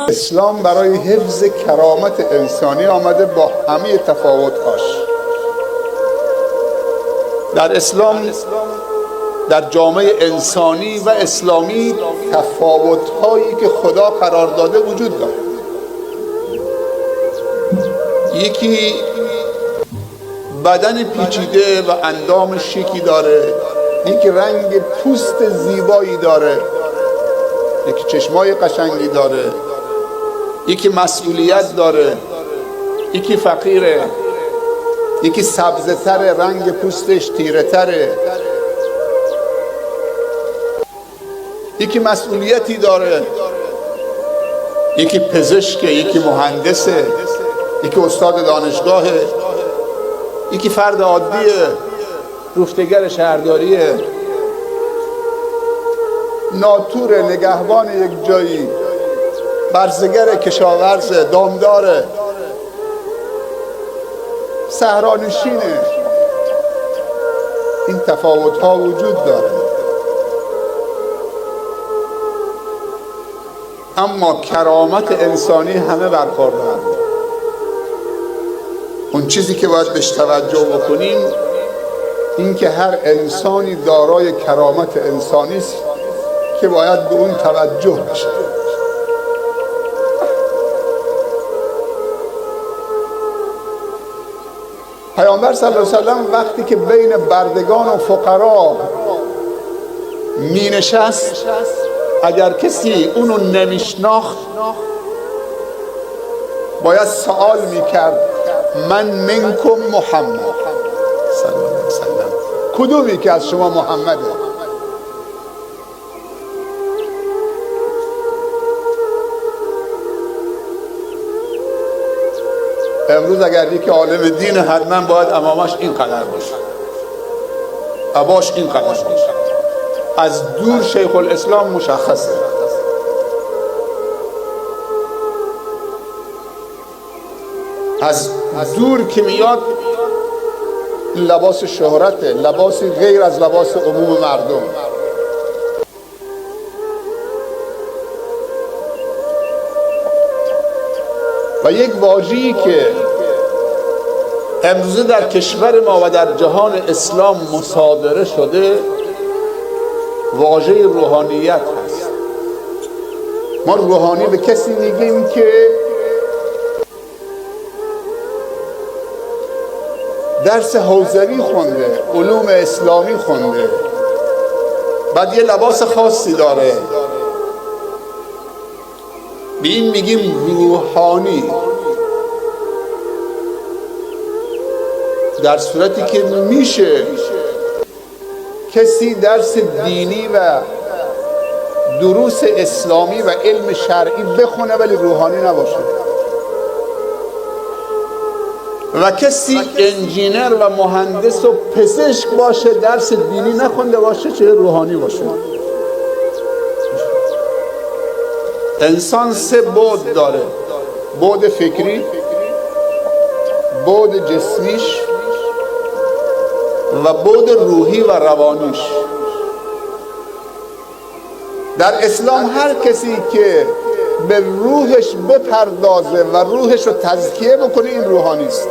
اسلام برای حفظ کرامت انسانی آمده با همه تفاوت‌هاش. در اسلام، در جامعه انسانی و اسلامی، تفاوت‌هایی که خدا قرار داده وجود دارد. یکی بدن پیچیده و اندام شیکی داره، یکی رنگ پوست زیبایی داره، یکی چشمای قشنگی داره، یکی مسئولیت داره، یکی فقیره، یکی سبزه تره، رنگ پوستش تیره تره، یکی مسئولیتی داره، یکی پزشکه، یکی مهندسه، یکی استاد دانشگاهه، یکی فرد عادیه، رفتگر شهرداریه، ناتور، نگهبان یک جایی، برزگر، کشاورز، دامداره، صحرانشینه. این تفاوت‌ها وجود داره، اما کرامت انسانی همه برخوردن. اون چیزی که باید بهش توجه بکنیم این که هر انسانی دارای کرامت انسانی است که باید به اون توجه بشه. پیامبر صلی الله علیه و سلم وقتی که بین بردگان و فقرا می نشست، اگر کسی اونو نمیشناخت باید سوال میکرد: من منکم محمد صلی الله علیه و سلم، کدومی که از شما محمده؟ امروز اگر یکی عالم دین، حتما باید امامش این قدر باشه، عباش این قدر باشه. از دور شیخ الاسلام مشخصه. از دور که میاد لباس شهرته، لباس غیر از لباس عموم مردم. و یک واژه‌ای که امروزه در کشور ما و در جهان اسلام مصادره شده، واژه روحانیت هست. ما روحانی به کسی میگیم که درس حوزوی خونده، علوم اسلامی خونده، بعد یه لباس خاصی داره، به این میگیم روحانی. در صورتی که میشه کسی درس دینی و دروس اسلامی و علم شرعی بخونه ولی روحانی نباشه، و کسی انجینر و مهندس و پزشک باشه درس دینی نخونده باشه چه روحانی باشه. انسان سه بعد داره: بعد فکری، بعد جسمیش و بعد روحی و روانیش. در اسلام هر کسی که به روحش بپردازه و روحش رو تزکیه بکنه این روحانی است.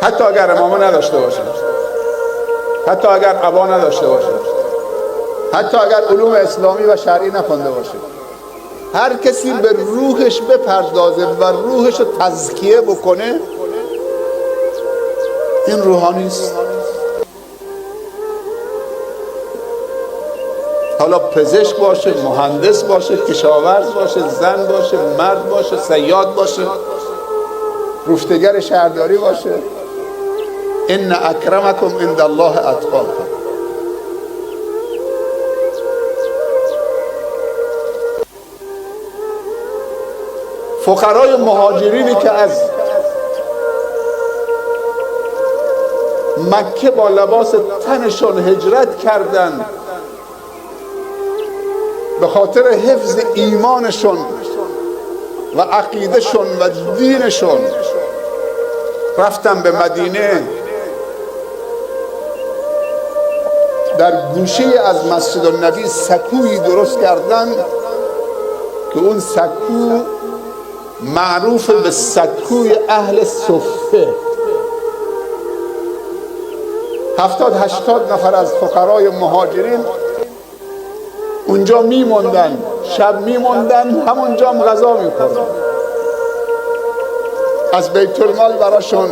حتی اگر امامه نداشته باشه، حتی اگر عبا نداشته باشه، حتی اگر علوم اسلامی و شرعی نخونده باشه، هر کسی به روحش بپردازه و روحش رو تزکیه بکنه این روحانی است. حالا پزشک باشه، مهندس باشه، کشاورز باشه، زن باشه، مرد باشه، صیاد باشه، رفتگر شهرداری باشه. ان اکرمکم عند الله اتقاکم. فقرای مهاجرینی که از مکه با لباس تنشون هجرت کردند به خاطر حفظ ایمانشون و عقیدهشون و دینشون، رفتن به مدینه در گوشه از مسجد النبی سکویی درست کردن که اون سکو معروف به سکوی اهل صفه. 70-80 نفر از فقرای مهاجرین اونجا میموندن، شب میموندن، همونجا هم غذا میخوردن. از بیت المال براشون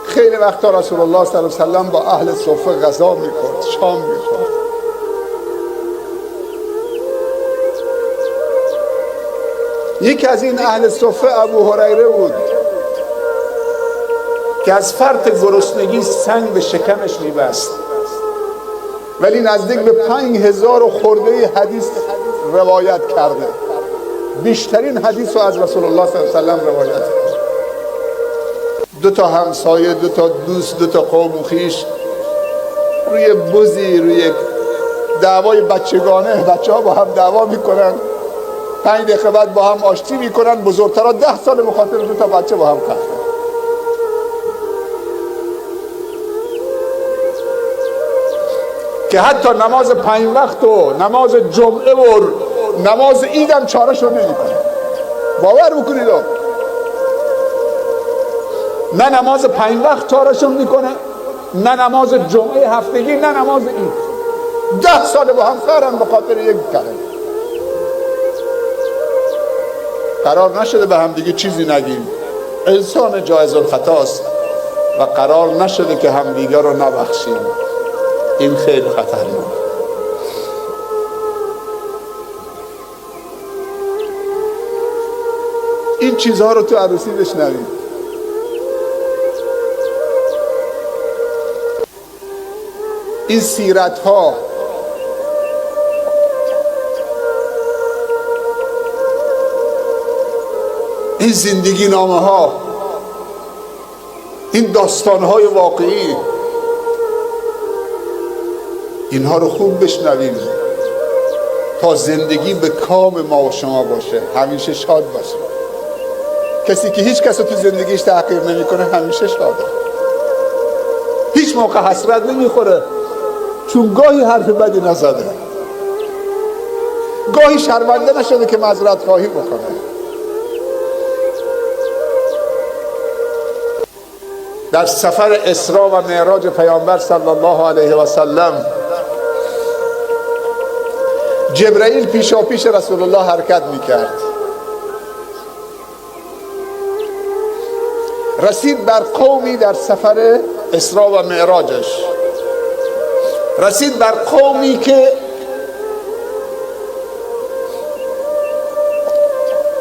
خیلی وقتا رسول الله صلی الله علیه وسلم با اهل صفه غذا میخورد، شام میخورد. یکی از این اهل صفه ابو هریره بود که از فرط گرسنگی سنگ به شکمش میبست، ولی نزدیک به 5000 خورده حدیث روایت کرده. بیشترین حدیث رو از رسول الله صلی الله علیه وسلم روایت کرده. 2 همسایه، 2 دوست، 2 قوم و خویش روی بزی، روی دعوای بچگانه، بچه ها با هم دعوا میکنن، 5 دقیقه بعد با هم آشتی میکنن. بزرگترها 10 سال به خاطر 2 بچه با هم خفتن. که حتی نماز 5 وقت و نماز جمعه و نماز عید هم چاره‌شون نمی‌کنه. باور بکنید نه نماز 5 وقت چاره‌شون میکنه، نه نماز جمعه هفتگی، نه نماز عید. 10 سال با هم خرن به خاطر یک کلمه. قرار نشده به هم دیگه چیزی نگیم. انسان جایز الخطاست و قرار نشده که همدیگه رو نبخشیم. این خیلی خطره. این چیزها رو تو عروسی بشنوید. این سیرت ها، این زندگی نامه ها، این داستان های واقعی، اینها رو خوب بشنویم تا زندگی به کام ما و شما باشه، همیشه شاد باشه. کسی که هیچ کس رو تو زندگیش تحقیر نمیکنه همیشه شاده، هیچ موقع حسرت نمیخوره، چون گاهی حرف بدی نزده، گاهی شرمنده نشده که معذرت خواهی بکنه. در سفر اسراء و معراج پیامبر صلی الله علیه و سلم جبرائیل پیشاپیش رسول الله حرکت میکرد. رسید بر قومی در سفر اسراء و معراجش، رسید بر قومی که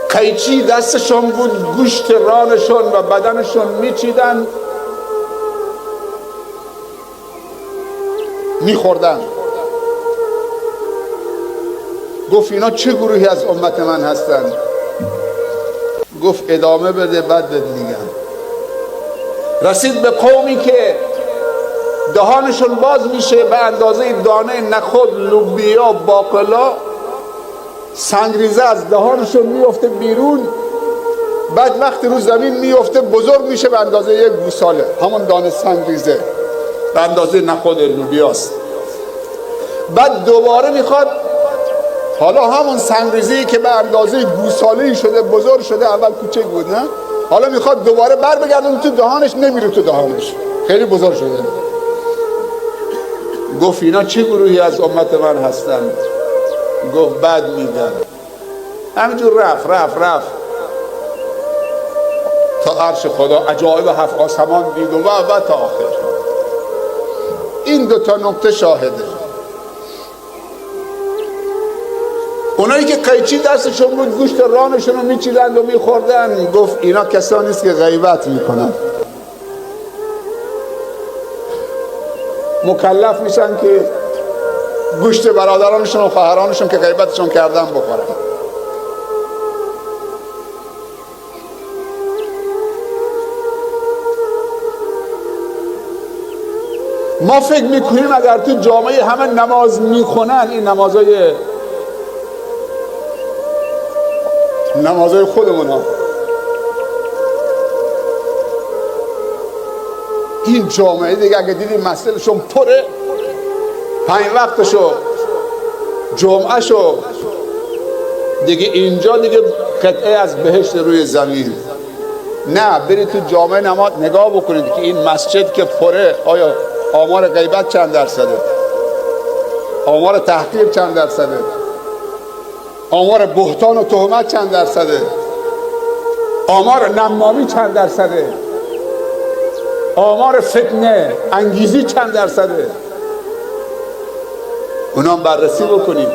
قیچی دستشون بود، گوشت رانشون و بدنشون میچیدن میخوردن. گفت اینا چه گروهی از امت من هستند؟ گفت ادامه بده بعد بهت میگم. رسید به قومی که دهانشون باز میشه به اندازه دانه نخود، لوبیا، باقلا، سنگریزه از دهانشون میفته بیرون، بعد وقتی رو زمین میفته بزرگ میشه به اندازه 1 گوساله، همون دانه سنگریزه به اندازه نخود لوبیاست. بعد دوباره میخواد، حالا همون سنگریزه‌ای که به اندازه گوساله‌ای شده، بزرگ شده، اول کوچک بود نه، حالا میخواد دوباره بر بگردون تو دهانش، نمیره تو دهانش، خیلی بزرگ شده. گفت اینا چه گروهی از امت من هستن؟ گفت بعد میگم. همینجور رفت تا عرش خدا، عجایب 7 آسمان دید و تا آخر. این 2 نکته شاهده. اونایی که قیچی دستشون بود، گوشت رانشون رو میچیدند و میخوردن، گفت اینا کسانی است که غیبت میکنن، مکلف میشن که گوشت برادرانشون و خواهرانشون که غیبتشون کردن بخورن. ما فکر میکنیم اگر تو جامعه همه نماز میخونن، این نمازهای خودمون ها، این جامعه دیگه اگه دیدی مسجدشون پره، 5 وقتشو، جمعهشو، دیگه اینجا دیگه قطعه از بهشت روی زمین. نه، برید تو جامعه نماز نگاه بکنید که این مسجد که پره، آیا آمار غیبت چند درصده؟ آمار تحقیر چند درصده؟ آمار بهتان و تهمت چند درصده؟ آمار نمامی چند درصده؟ آمار فتنه انگیزی چند درصده؟ اونا بررسی بکنید.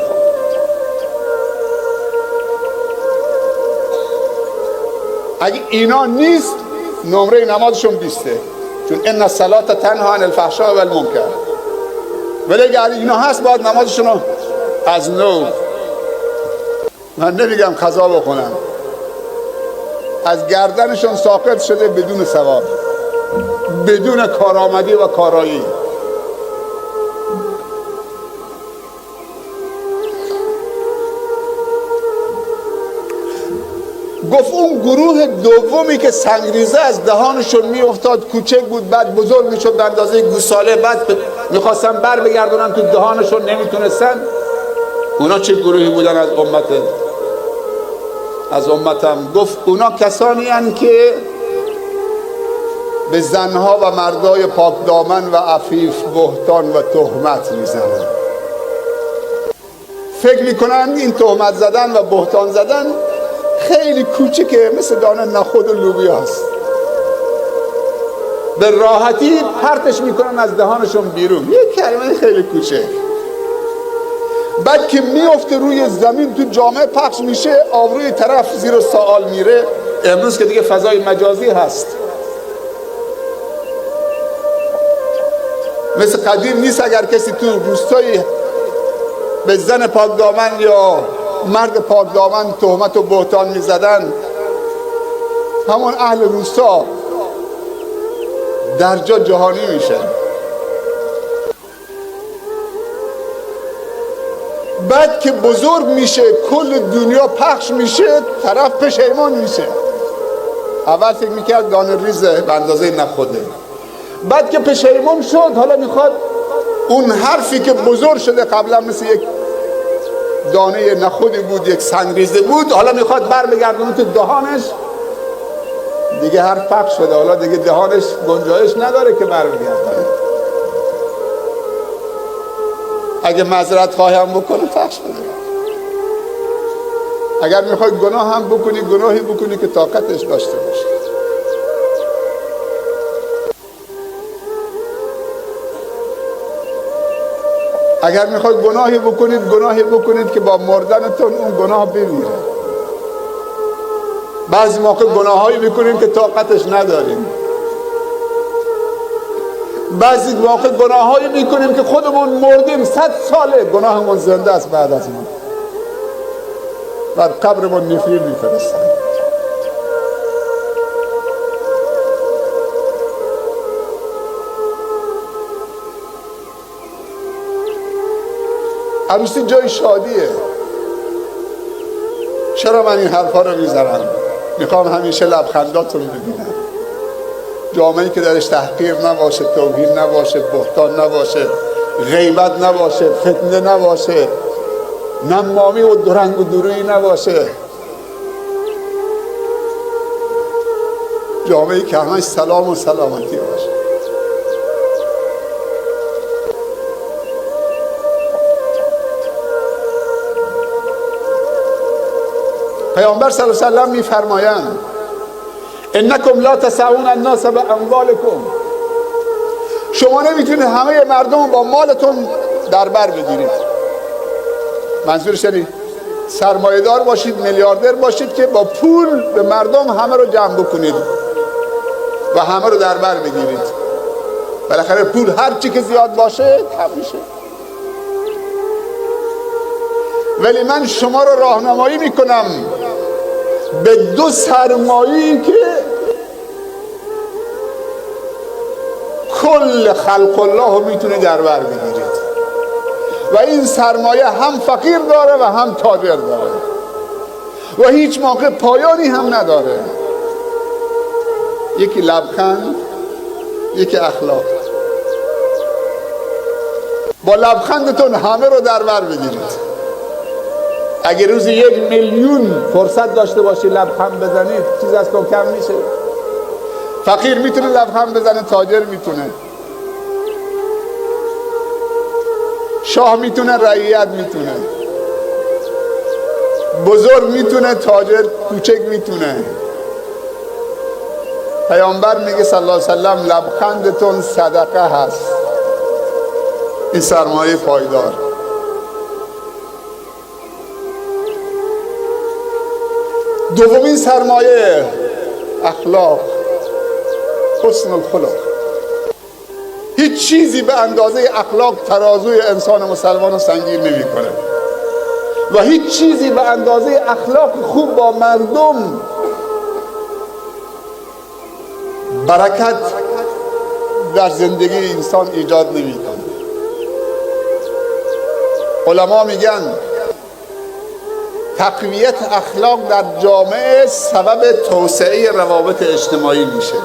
اگه اینا نیست نمره نمازشون 20، چون ان الصلاة تنها عن الفحشاء و المنکر. ولی اگه اینا هست باید نمازشون رو از نو، من نمیگم قضا بکنم، از گردنشون ساقط شده بدون ثواب، بدون کارآمدی و کارایی. گفت اون گروه دومی که سنگریزه از دهانشون میافتاد، کوچک بود بعد بزرگ میشد به اندازه گوساله، بعد میخواستن بر بگردونن تو دهانشون نمیتونستن. اونا چه گروهی بودن از امتم؟ گفت اونا کسانی هستند که به زنها و مردای پاک دامن و عفیف بهتان و تهمت میزنن. فکر میکنن این تهمت زدن و بهتان زدن خیلی کوچکه، مثل دانه نخود و لوبیا است، به راحتی پرتش میکنن از دهانشون بیرون، یک کلمه خیلی کوچک. بعد که میفته روی زمین تو جامعه پخش میشه، آبروی طرف زیر سوال میره. امروز که دیگه فضای مجازی هست، مثل قدیم نیست. اگر کسی تو روستایی به زن پاک دامن یا مرد پاک دامن تهمت و بهتان میزدن، همون اهل روستا در جا جهانی میشه. بعد که بزرگ میشه، کل دنیا پخش میشه، طرف پشیمان میشه. اول فکر میکرد دانه ریزه به اندازه نخوده، بعد که پشیمان شد حالا میخواد اون حرفی که بزرگ شده، قبلا مثل یک دانه نخودی بود، یک سنگریزه بود، حالا میخواد بر بگردونه تو دهانش. دیگه حرف پخش شده، حالا دیگه دهانش گنجایش نداره که بر بگردونه. اگه معذرت خواهم بکنه پخش شده. اگر میخوای گناه هم بکنی، گناهی بکنی که طاقتش داشته باشی. اگر میخواید گناهی بکنید، گناهی بکنید که با مردنتون اون گناه بمیره. بعضی موقع گناهایی میکنیم که طاقتش نداریم. بعضی موقع گناهایی میکنیم که خودمون مردیم، 100 ساله گناهمون زنده است بعد از ما، بر قبرمون نفرین میفرستن. عروسی جای شادیه. چرا من این حرفا رو میزنم؟ میخوام همیشه لبخنداتون رو ببینم. جامعه‌ای که درش تحقیر نباشه، توهین نباشه، بهتان نباشه، غیبت نباشه، فتنه نباشه، نمامی و درنگ و درویی نباشه. جامعه‌ای که همش سلام و سلامتی باشه. پیامبر صلی الله علیه و سلم میفرمایند انکم لا تسعون الناس باموالکم، شما نمیتونید همه مردم با مالتون در بر بگیرید. منظورش یعنی سرمایه‌دار باشید، میلیاردر باشید که با پول به مردم همه رو جمع بکنید و همه رو در بر بگیرید. بالاخره پول هر چی که زیاد باشه کم میشه. ولی من شما رو راهنمایی میکنم به 2 سرمایه‌ای که کل خلق الله رو میتونه در بر بگیرید و این سرمایه هم فقیر داره و هم تاجر داره و هیچ موقع پایانی هم نداره. یکی لبخند یکی اخلاق. با لبخندتون همه رو در بر بگیرید. اگر روزی 1 میلیون فرصت داشته باشی لبخند بزنید، چیز از تو کم میشه؟ فقیر میتونه لبخند بزنه، تاجر میتونه، شاه میتونه، رعیت میتونه، بزرگ میتونه، تاجر کوچک میتونه. پیامبر میگه صلی الله علیه وسلم لبخندتون صدقه هست. این سرمایه پایدار. دومین سرمایه اخلاق، حسن الخلق. هیچ چیزی به اندازه اخلاق ترازوی انسان مسلمان رو سنگین نمی‌کنه و هیچ چیزی به اندازه اخلاق خوب با مردم برکت در زندگی انسان ایجاد نمی‌کنه. علما میگن تقویت اخلاق در جامعه سبب توسعه روابط اجتماعی میشه.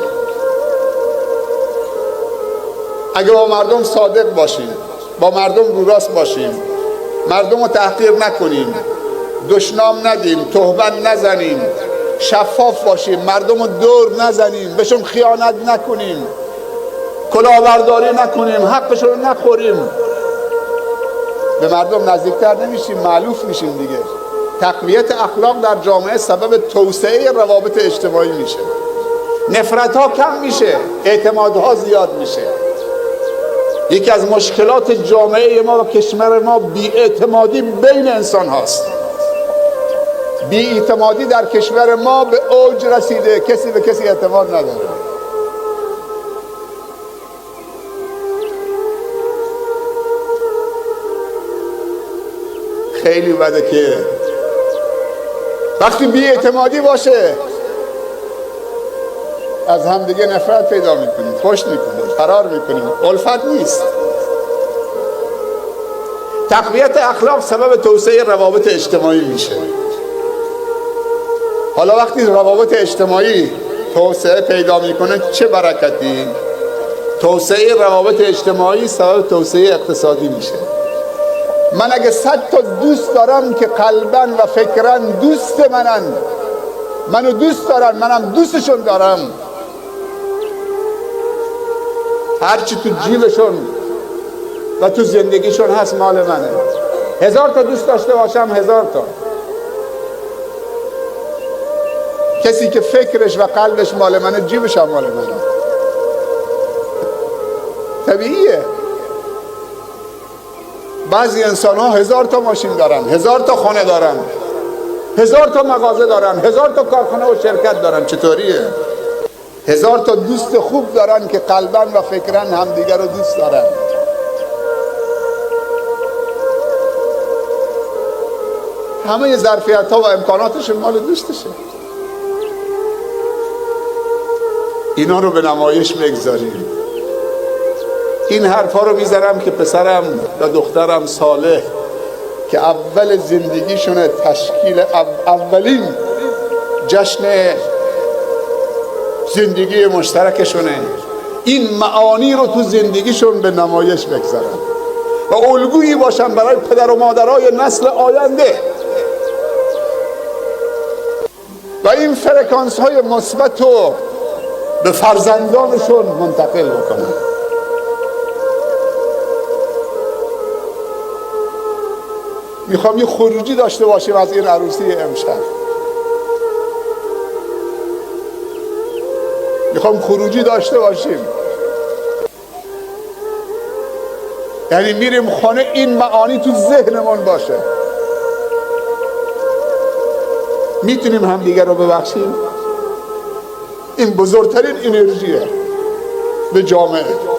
اگه با مردم صادق باشیم، با مردم رو راست باشیم، مردم رو تحقیر نکنیم، دشنام ندیم، تهمت نزنیم، شفاف باشیم، مردم رو دور نزنیم، بهشون خیانت نکنیم، کلاهبرداری نکنیم، حقشون رو نخوریم، به مردم نزدیکتر نمیشیم، مألوف میشیم دیگه. تقویت اخلاق در جامعه سبب توسعه روابط اجتماعی میشه. نفرت ها کم میشه، اعتمادها زیاد میشه. یکی از مشکلات جامعه ما و کشور ما بی‌اعتمادی بین انسان هاست. بی‌اعتمادی در کشور ما به اوج رسیده، کسی به کسی اعتماد نداره. خیلی بده که وقتی بی‌اعتمادی باشه از هم دیگه نفرت پیدا میکنیم، پشت میکنیم، فرار میکنیم، الفت نیست. تقویت اخلاق سبب توسعه روابط اجتماعی میشه. حالا وقتی روابط اجتماعی توسعه پیدا میکنه چه برکتی؟ توسعه روابط اجتماعی سبب توسعه اقتصادی میشه. من اگه 100 تا دوست دارم که قلباً و فکراً دوست منو دوست دارن، منم دوستشون دارم، هرچی تو جیبشون و تو زندگیشون هست مال منه. 1000 تا دوست داشته باشم، 1000 تا. کسی که فکرش و قلبش مال منه، جیبش هم مال منه. طبیعیه. بعضی انسان ها 1000 تا ماشین دارن، 1000 تا خانه دارن، 1000 تا مغازه دارن، 1000 تا کارخانه و شرکت دارن. چطوریه؟ 1000 تا دوست خوب دارن که قلباً و فکراً همدیگر رو دوست دارن. همه ظرفیت ها و امکاناتشون مال دوستشه. اینا رو به نمایش بگذاریم. این حرفا رو میذارم که پسرم و دخترم صالح که اول زندگیشونه، تشکیل اولین جشن زندگی مشترکشونه، این معانی رو تو زندگیشون به نمایش بگذارن و الگویی باشن برای پدر و مادرای نسل آینده و این فرکانس های مثبت رو به فرزندانشون منتقل بکنن. میخوام یه خروجی داشته باشیم از این عروسی امشب. میخوام خروجی داشته باشیم، یعنی میریم خانه این معانی تو ذهنمون باشه. میتونیم همدیگر رو ببخشیم. این بزرگترین انرژیه به جامعه.